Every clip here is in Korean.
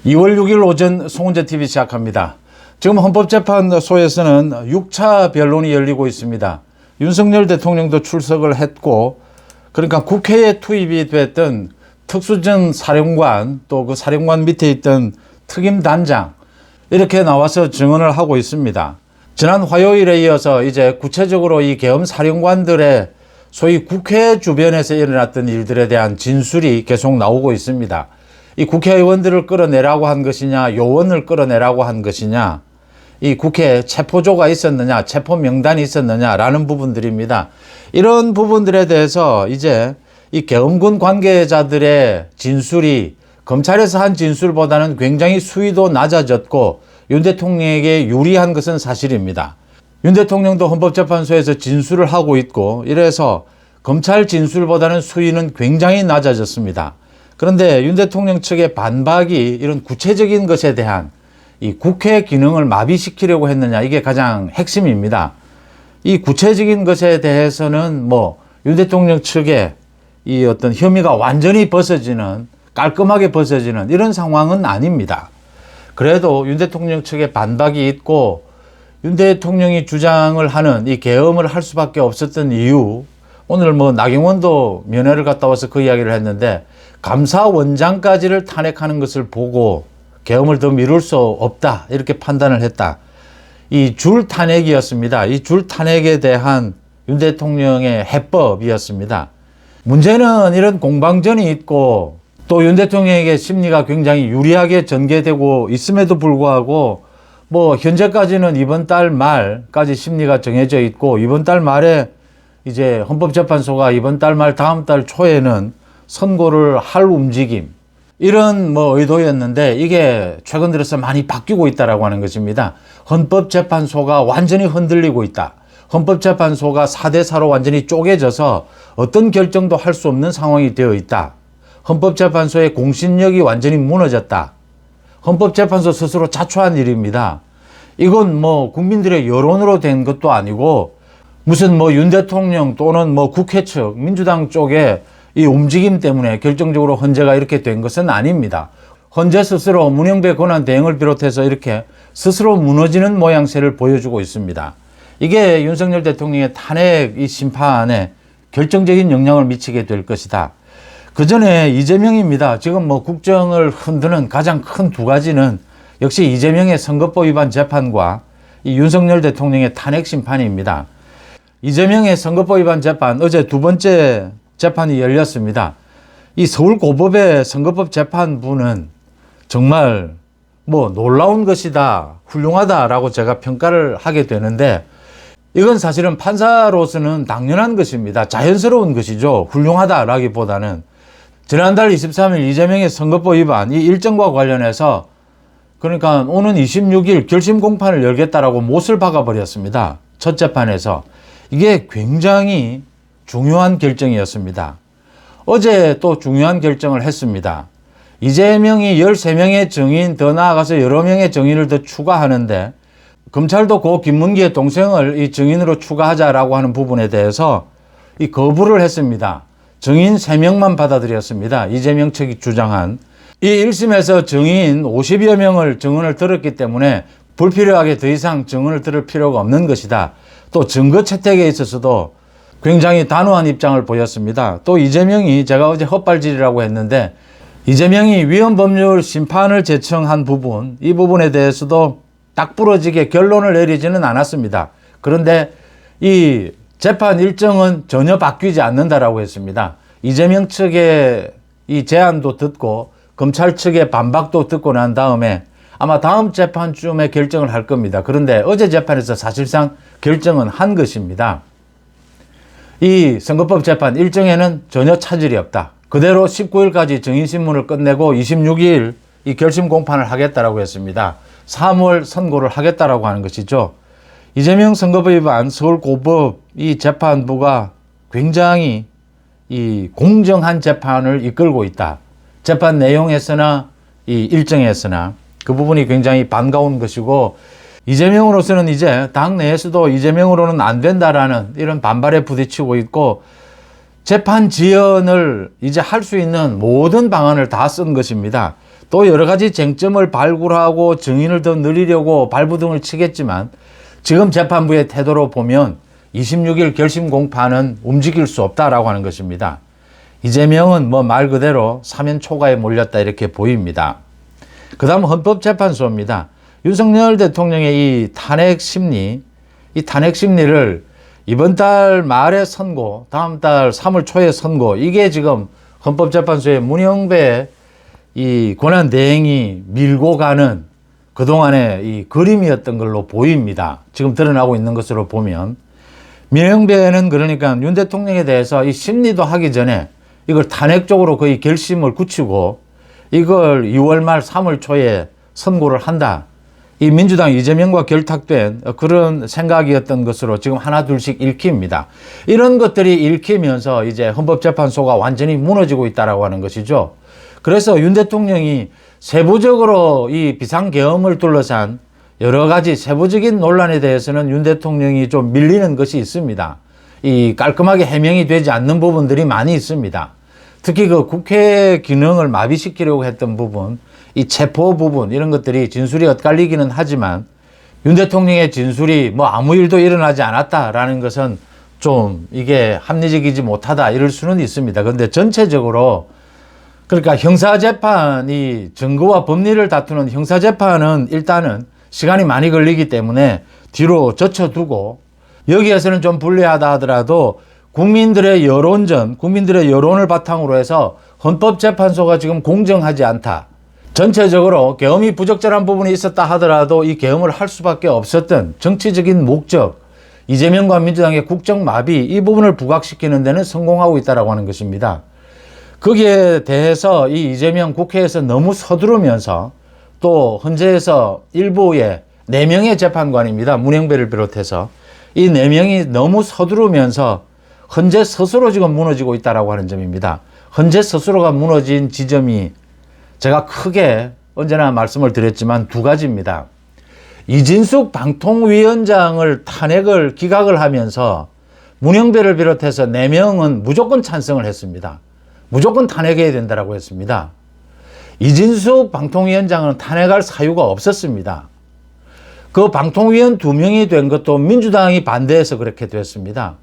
2월 6일 오전 송은재TV 시작합니다. 지금 헌법재판소에서는 6차 변론이 열리고 있습니다. 윤석열 대통령도 출석을 했고, 그러니까 국회에 투입이 됐던 특수전 사령관, 또 그 사령관 밑에 있던 특임단장, 이렇게 나와서 증언을 하고 있습니다. 지난 화요일에 이어서 이제 구체적으로 이 계엄 사령관들의 소위 국회 주변에서 일어났던 일들에 대한 진술이 계속 나오고 있습니다. 이 국회의원들을 끌어내라고 한 것이냐, 요원을 끌어내라고 한 것이냐, 이 국회에 체포조가 있었느냐, 체포 명단이 있었느냐라는 부분들입니다. 이런 부분들에 대해서 이제 이 계엄군 관계자들의 진술이 검찰에서 한 진술보다는 굉장히 수위도 낮아졌고 윤 대통령에게 유리한 것은 사실입니다. 윤 대통령도 헌법재판소에서 진술을 하고 있고, 이래서 검찰 진술보다는 수위는 굉장히 낮아졌습니다. 그런데 윤 대통령 측의 반박이 이런 구체적인 것에 대한 이 국회 기능을 마비시키려고 했느냐, 이게 가장 핵심입니다. 이 구체적인 것에 대해서는 윤 대통령 측의 이 어떤 혐의가 완전히 벗어지는, 깔끔하게 벗어지는 이런 상황은 아닙니다. 그래도 윤 대통령 측의 반박이 있고, 윤 대통령이 주장을 하는 이 계엄을 할 수밖에 없었던 이유, 오늘 나경원도 면회를 갔다 와서 그 이야기를 했는데, 감사원장까지를 탄핵하는 것을 보고 계엄을 더 미룰 수 없다, 이렇게 판단을 했다. 이 줄 탄핵이었습니다. 이 줄 탄핵에 대한 윤 대통령의 해법이었습니다. 문제는 이런 공방전이 있고, 또 윤 대통령에게 심리가 굉장히 유리하게 전개되고 있음에도 불구하고 현재까지는 이번 달 말까지 심리가 정해져 있고, 이번 달 말에 이제 헌법재판소가 이번 달 말 다음 달 초에는 선고를 할 움직임, 이런 의도였는데, 이게 최근 들어서 많이 바뀌고 있다라고 하는 것입니다. 헌법재판소가 완전히 흔들리고 있다. 헌법재판소가 4대4로 완전히 쪼개져서 어떤 결정도 할 수 없는 상황이 되어 있다. 헌법재판소의 공신력이 완전히 무너졌다. 헌법재판소 스스로 자초한 일입니다. 이건 국민들의 여론으로 된 것도 아니고, 무슨 윤 대통령 또는 국회 측, 민주당 쪽에 이 움직임 때문에 결정적으로 헌재가 이렇게 된 것은 아닙니다. 헌재 스스로 문영배 권한 대행을 비롯해서 이렇게 스스로 무너지는 모양새를 보여주고 있습니다. 이게 윤석열 대통령의 탄핵 이 심판에 결정적인 영향을 미치게 될 것이다. 그 전에 이재명입니다. 지금 국정을 흔드는 가장 큰 두 가지는 역시 이재명의 선거법 위반 재판과 이 윤석열 대통령의 탄핵 심판입니다. 이재명의 선거법 위반 재판, 어제 두 번째 재판이 열렸습니다. 이 서울고법의 선거법 재판부는 정말 놀라운 것이다, 훌륭하다라고 제가 평가를 하게 되는데, 이건 사실은 판사로서는 당연한 것입니다. 자연스러운 것이죠. 훌륭하다라기보다는. 지난달 23일 이재명의 선거법 위반 이 일정과 관련해서, 그러니까 오는 26일 결심 공판을 열겠다라고 못을 박아버렸습니다. 첫 재판에서. 이게 굉장히 중요한 결정이었습니다. 어제 또 중요한 결정을 했습니다. 이재명이 13명의 증인, 더 나아가서 여러 명의 증인을 더 추가하는데, 검찰도 고 김문기의 동생을 이 증인으로 추가하자라고 하는 부분에 대해서 이 거부를 했습니다. 증인 3명만 받아들였습니다. 이재명 측이 주장한. 이 1심에서 증인 50여 명을 증언을 들었기 때문에 불필요하게 더 이상 증언을 들을 필요가 없는 것이다. 또 증거 채택에 있어서도 굉장히 단호한 입장을 보였습니다. 또 이재명이, 제가 어제 헛발질이라고 했는데, 이재명이 위헌법률 심판을 제청한 부분, 이 부분에 대해서도 딱 부러지게 결론을 내리지는 않았습니다. 그런데 이 재판 일정은 전혀 바뀌지 않는다라고 했습니다. 이재명 측의 이 제안도 듣고 검찰 측의 반박도 듣고 난 다음에 아마 다음 재판쯤에 결정을 할 겁니다. 그런데 어제 재판에서 사실상 결정은 한 것입니다. 이 선거법 재판 일정에는 전혀 차질이 없다. 그대로 19일까지 증인신문을 끝내고 26일 이 결심 공판을 하겠다라고 했습니다. 3월 선고를 하겠다라고 하는 것이죠. 이재명 선거법 위반 서울고법 이 재판부가 굉장히 이 공정한 재판을 이끌고 있다. 재판 내용에서나 이 일정에서나 그 부분이 굉장히 반가운 것이고, 이재명으로서는 이제 당 내에서도 이재명으로는 안 된다라는 이런 반발에 부딪히고 있고, 재판 지연을 이제 할 수 있는 모든 방안을 다 쓴 것입니다. 또 여러 가지 쟁점을 발굴하고 증인을 더 늘리려고 발부등을 치겠지만 지금 재판부의 태도로 보면 26일 결심 공판은 움직일 수 없다라고 하는 것입니다. 이재명은 뭐 말 그대로 사면 초과에 몰렸다 이렇게 보입니다. 그 다음 헌법재판소입니다. 윤석열 대통령의 이 탄핵 심리를 이번 달 말에 선고, 다음 달 3월 초에 선고, 이게 지금 헌법재판소의 문영배 이 권한 대행이 밀고 가는 그동안의 이 그림이었던 걸로 보입니다. 지금 드러나고 있는 것으로 보면. 문영배는 그러니까 윤 대통령에 대해서 이 심리도 하기 전에 이걸 탄핵 쪽으로 거의 결심을 굳히고 이걸 2월 말 3월 초에 선고를 한다. 이 민주당 이재명과 결탁된 그런 생각이었던 것으로 지금 하나 둘씩 읽힙니다. 이런 것들이 읽히면서 이제 헌법재판소가 완전히 무너지고 있다라고 하는 것이죠. 그래서 윤 대통령이 세부적으로 이 비상계엄을 둘러싼 여러 가지 세부적인 논란에 대해서는 윤 대통령이 좀 밀리는 것이 있습니다. 이 깔끔하게 해명이 되지 않는 부분들이 많이 있습니다. 특히 그 국회 기능을 마비시키려고 했던 부분, 이 체포 부분 이런 것들이 진술이 엇갈리기는 하지만 윤 대통령의 진술이 뭐 아무 일도 일어나지 않았다라는 것은 좀 이게 합리적이지 못하다 이럴 수는 있습니다. 그런데 전체적으로 그러니까 형사재판이 증거와 법리를 다투는 형사재판은 일단은 시간이 많이 걸리기 때문에 뒤로 젖혀두고 여기에서는 좀 불리하다 하더라도 국민들의 여론전, 국민들의 여론을 바탕으로 해서 헌법재판소가 지금 공정하지 않다. 전체적으로 계엄이 부적절한 부분이 있었다 하더라도 이 계엄을 할 수밖에 없었던 정치적인 목적, 이재명과 민주당의 국정마비 이 부분을 부각시키는 데는 성공하고 있다고 하는 것입니다. 거기에 대해서 이 이재명 국회에서 너무 서두르면서 또 헌재에서 일부의 4명의 재판관입니다. 문영배를 비롯해서 이 4명이 너무 서두르면서 헌재 스스로 지금 무너지고 있다고 하는 점입니다. 헌재 스스로가 무너진 지점이 제가 크게 언제나 말씀을 드렸지만 2가지입니다. 이진숙 방통위원장을 탄핵을 기각을 하면서 문영배를 비롯해서 4명은 무조건 찬성을 했습니다. 무조건 탄핵해야 된다고 했습니다. 이진숙 방통위원장은 탄핵할 사유가 없었습니다. 그 방통위원 2명이 된 것도 민주당이 반대해서 그렇게 됐습니다.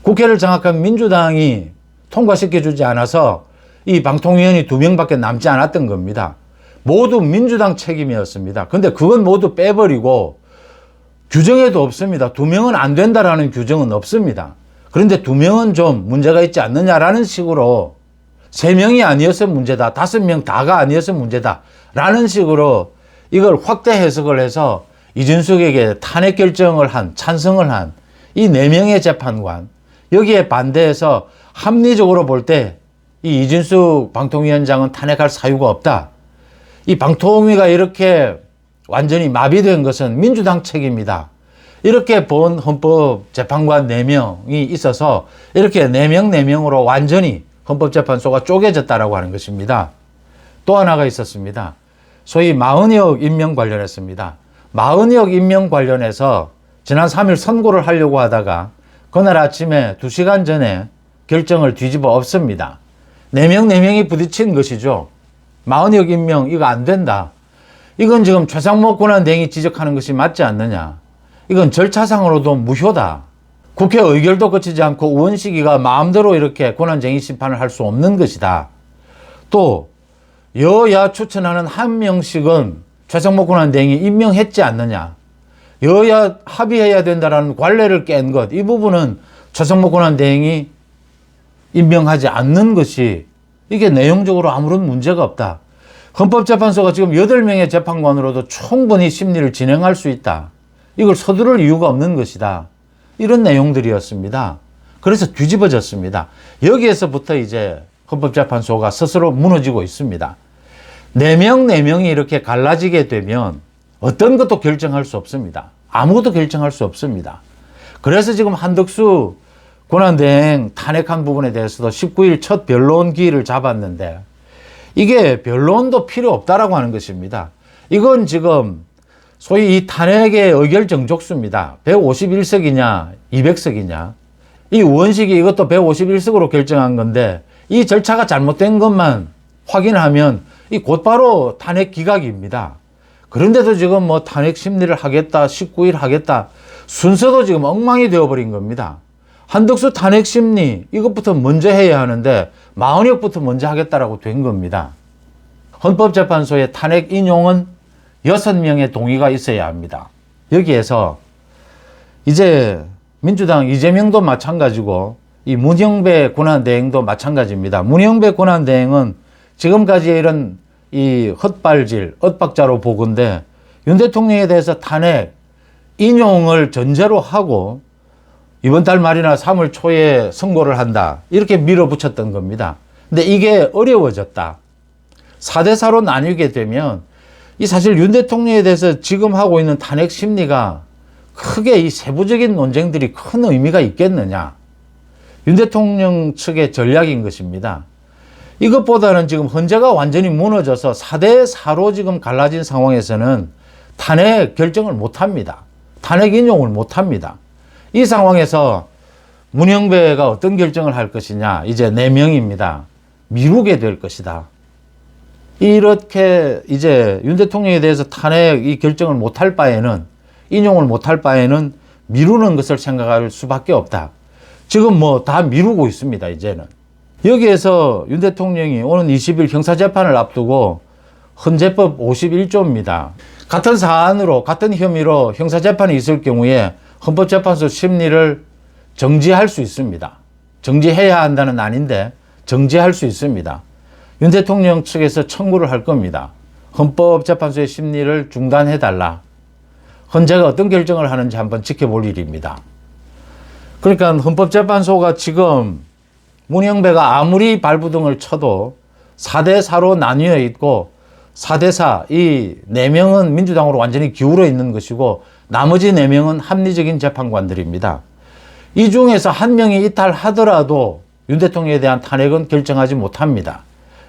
국회를 장악한 민주당이 통과시켜주지 않아서 이 방통위원이 2명밖에 남지 않았던 겁니다. 모두 민주당 책임이었습니다. 근데 그건 모두 빼버리고 규정에도 없습니다. 2명은 안 된다라는 규정은 없습니다. 그런데 2명은 좀 문제가 있지 않느냐라는 식으로 3명이 아니어서 문제다, 5명 다가 아니어서 문제다 라는 식으로 이걸 확대 해석을 해서 이준석에게 탄핵 결정을 한, 찬성을 한 이 4명의 재판관, 여기에 반대해서 합리적으로 볼 때 이 이준석 방통위원장은 탄핵할 사유가 없다. 이 방통위가 이렇게 완전히 마비된 것은 민주당 책임이다. 이렇게 본 헌법재판관 4명이 있어서 이렇게 4명으로 완전히 헌법재판소가 쪼개졌다라고 하는 것입니다. 또 하나가 있었습니다. 소위 마은혁 임명 관련했습니다. 마은혁 임명 관련해서 지난 3일 선고를 하려고 하다가 그날 아침에 2시간 전에 결정을 뒤집어 엎습니다. 4명이 부딪힌 것이죠. 마은혁 임명 이거 안 된다. 이건 지금 최상목 권한대행이 지적하는 것이 맞지 않느냐. 이건 절차상으로도 무효다. 국회 의결도 거치지 않고 의원시기가 마음대로 이렇게 권한쟁의 심판을 할 수 없는 것이다. 또 여야 추천하는 1명씩은 최상목 권한대행이 임명했지 않느냐. 여야 합의해야 된다라는 관례를 깬 것, 이 부분은 최상목 권한대행이 임명하지 않는 것이 이게 내용적으로 아무런 문제가 없다. 헌법재판소가 지금 8명의 재판관으로도 충분히 심리를 진행할 수 있다. 이걸 서두를 이유가 없는 것이다. 이런 내용들이었습니다. 그래서 뒤집어졌습니다. 여기에서부터 이제 헌법재판소가 스스로 무너지고 있습니다. 4명이 이렇게 갈라지게 되면 어떤 것도 결정할 수 없습니다. 아무것도 결정할 수 없습니다. 그래서 지금 한덕수 권한대행 탄핵한 부분에 대해서도 19일 첫 변론기일을 잡았는데 이게 변론도 필요 없다라고 하는 것입니다. 이건 지금 소위 이 탄핵의 의결 정족수입니다. 151석이냐 200석이냐. 이 의원식이 이것도 151석으로 결정한 건데 이 절차가 잘못된 것만 확인하면 이 곧바로 탄핵 기각입니다. 그런데도 지금 뭐 탄핵 심리를 하겠다, 19일 하겠다, 순서도 지금 엉망이 되어버린 겁니다. 한덕수 탄핵 심리 이것부터 먼저 해야 하는데 마흔역부터 먼저 하겠다라고 된 겁니다. 헌법재판소의 탄핵 인용은 6명의 동의가 있어야 합니다. 여기에서 이제 민주당 이재명도 마찬가지고 이 문형배 권한대행도 마찬가지입니다. 문형배 권한대행은 지금까지의 이런 이 헛발질, 엇박자로 보건데 윤 대통령에 대해서 탄핵 인용을 전제로 하고 이번 달 말이나 3월 초에 선고를 한다. 이렇게 밀어붙였던 겁니다. 근데 이게 어려워졌다. 4대4로 나뉘게 되면 이 사실 윤 대통령에 대해서 지금 하고 있는 탄핵 심리가 크게 이 세부적인 논쟁들이 큰 의미가 있겠느냐. 윤 대통령 측의 전략인 것입니다. 이것보다는 지금 헌재가 완전히 무너져서 4대4로 지금 갈라진 상황에서는 탄핵 결정을 못합니다. 탄핵 인용을 못합니다. 이 상황에서 문형배가 어떤 결정을 할 것이냐. 이제 4명입니다. 미루게 될 것이다. 이렇게 이제 윤 대통령에 대해서 탄핵 이 결정을 못할 바에는 인용을 못할 바에는 미루는 것을 생각할 수밖에 없다. 지금 뭐 다 미루고 있습니다. 이제는. 여기에서 윤 대통령이 오는 20일 형사재판을 앞두고 헌재법 51조입니다. 같은 사안으로 같은 혐의로 형사재판이 있을 경우에 헌법재판소 심리를 정지할 수 있습니다. 정지해야 한다는 아닌데 정지할 수 있습니다. 윤 대통령 측에서 청구를 할 겁니다. 헌법재판소의 심리를 중단해달라. 헌재가 어떤 결정을 하는지 한번 지켜볼 일입니다. 그러니까 헌법재판소가 지금 문형배가 아무리 발부등을 쳐도 4대4로 나뉘어 있고 4대4 이 4명은 민주당으로 완전히 기울어 있는 것이고 나머지 4명은 합리적인 재판관들입니다. 이 중에서 한 명이 이탈하더라도 윤 대통령에 대한 탄핵은 결정하지 못합니다.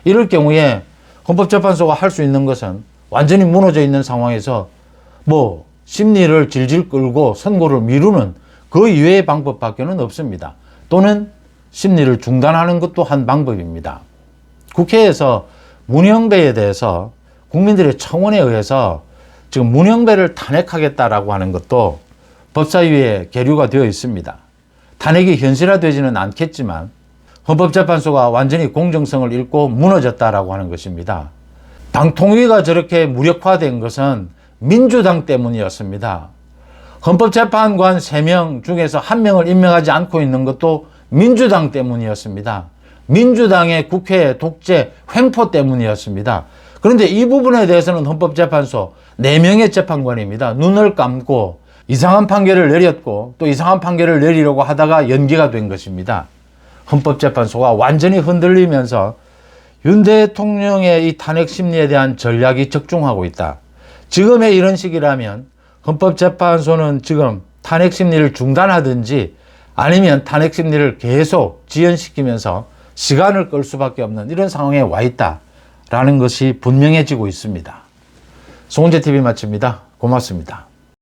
이럴 경우에 헌법재판소가 할 수 있는 것은 완전히 무너져 있는 상황에서 뭐 심리를 질질 끌고 선고를 미루는 그 이외의 방법밖에는 없습니다. 또는 심리를 중단하는 것도 한 방법입니다. 국회에서 문형배에 대해서 국민들의 청원에 의해서 지금 문형배를 탄핵하겠다라고 하는 것도 법사위에 계류가 되어 있습니다. 탄핵이 현실화되지는 않겠지만 헌법재판소가 완전히 공정성을 잃고 무너졌다라고 하는 것입니다. 당 통위가 저렇게 무력화된 것은 민주당 때문이었습니다. 헌법재판관 3명 중에서 1명을 임명하지 않고 있는 것도 민주당 때문이었습니다. 민주당의 국회 독재 횡포 때문이었습니다. 그런데 이 부분에 대해서는 헌법재판소 4명의 재판관입니다. 눈을 감고 이상한 판결을 내렸고 또 이상한 판결을 내리려고 하다가 연기가 된 것입니다. 헌법재판소가 완전히 흔들리면서 윤 대통령의 이 탄핵 심리에 대한 전략이 적중하고 있다. 지금의 이런 식이라면 헌법재판소는 지금 탄핵 심리를 중단하든지 아니면 탄핵 심리를 계속 지연시키면서 시간을 끌 수밖에 없는 이런 상황에 와 있다라는 것이 분명해지고 있습니다. 송은재TV 마칩니다. 고맙습니다.